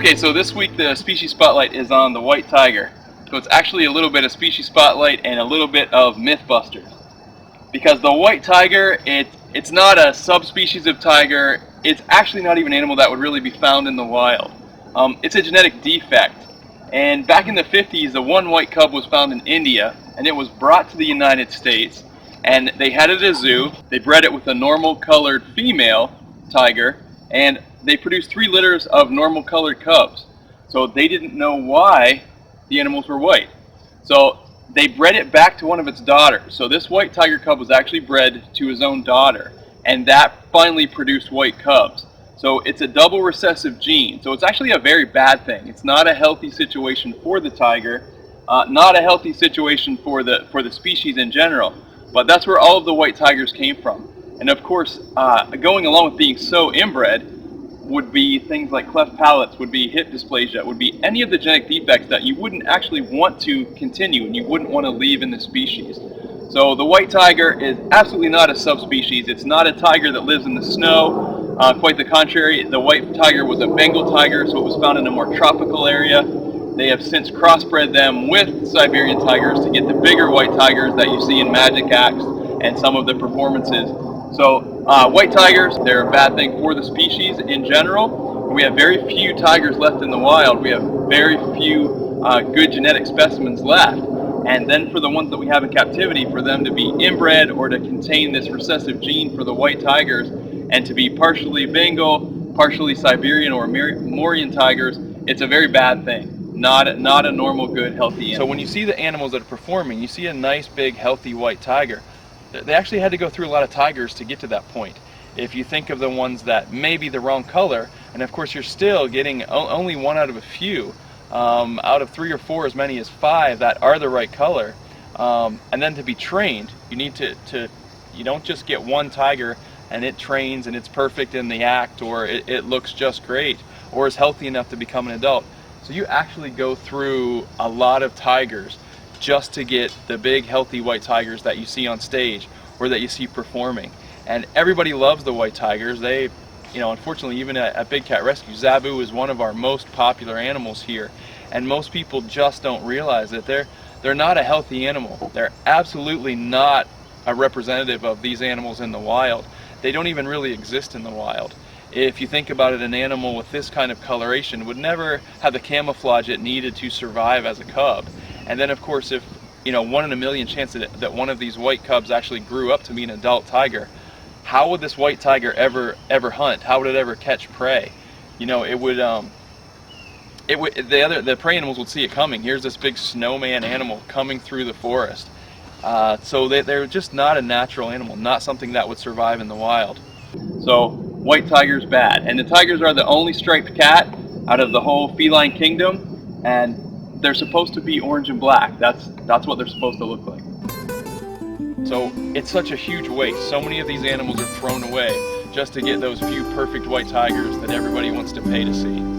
Okay, so this week the species spotlight is on the white tiger. So it's actually a little bit of species spotlight and a little bit of mythbusters. Because the white tiger, it's not a subspecies of tiger. It's actually not even an animal that would really be found in the wild. It's a genetic defect. And back in the 50s, the one white cub was found in India, and it was brought to the United States. And they had it at a zoo. They bred it with a normal colored female tiger, and they produced 3 litters of normal colored cubs. So they didn't know why the animals were white. So they bred it back to one of its daughters. So this white tiger cub was actually bred to his own daughter, and that finally produced white cubs. So it's a double recessive gene. So it's actually a very bad thing. It's not a healthy situation for the tiger, not a healthy situation for the species in general. But that's where all of the white tigers came from. And of course, going along with being so inbred would be things like cleft palates, would be hip dysplasia, would be any of the genetic defects that you wouldn't actually want to continue and you wouldn't want to leave in the species. So the white tiger is absolutely not a subspecies. It's not a tiger that lives in the snow. Quite the contrary, the white tiger was a Bengal tiger, so it was found in a more tropical area. They have since crossbred them with Siberian tigers to get the bigger white tigers that you see in magic acts and some of the performances. So white tigers, they're a bad thing for the species in general. We have very few tigers left in the wild. We have very few good genetic specimens left. And then for the ones that we have in captivity, for them to be inbred or to contain this recessive gene for the white tigers and to be partially Bengal, partially Siberian or Mauryan tigers, it's a very bad thing. Not a normal, good, healthy animal. So when you see the animals that are performing, you see a nice, big, healthy white tiger. They actually had to go through a lot of tigers to get to that point. If you think of the ones that may be the wrong color, and of course you're still getting only one out of a few, out of 3 or 4, as many as 5 that are the right color, and then to be trained, you need to you don't just get one tiger and it trains and it's perfect in the act, or it looks just great, or is healthy enough to become an adult. So you actually go through a lot of tigers just to get the big healthy white tigers that you see on stage or that you see performing. And everybody loves the white tigers. They, unfortunately, even at Big Cat Rescue, Zabu is one of our most popular animals here, and most people just don't realize that they're not a healthy animal. They're absolutely not a representative of these animals in the wild. They don't even really exist in the wild. If you think about it, an animal with this kind of coloration would never have the camouflage it needed to survive as a cub. And then of course, if 1 in a million chance that one of these white cubs actually grew up to be an adult tiger, how would this white tiger ever hunt? How would it ever catch prey? The prey animals would see it coming. Here's this big snowman animal coming through the forest. So they're just not a natural animal, not something that would survive in the wild. So white tiger's bad, and the tigers are the only striped cat out of the whole feline kingdom, and they're supposed to be orange and black. That's what they're supposed to look like. So it's such a huge waste. So many of these animals are thrown away just to get those few perfect white tigers that everybody wants to pay to see.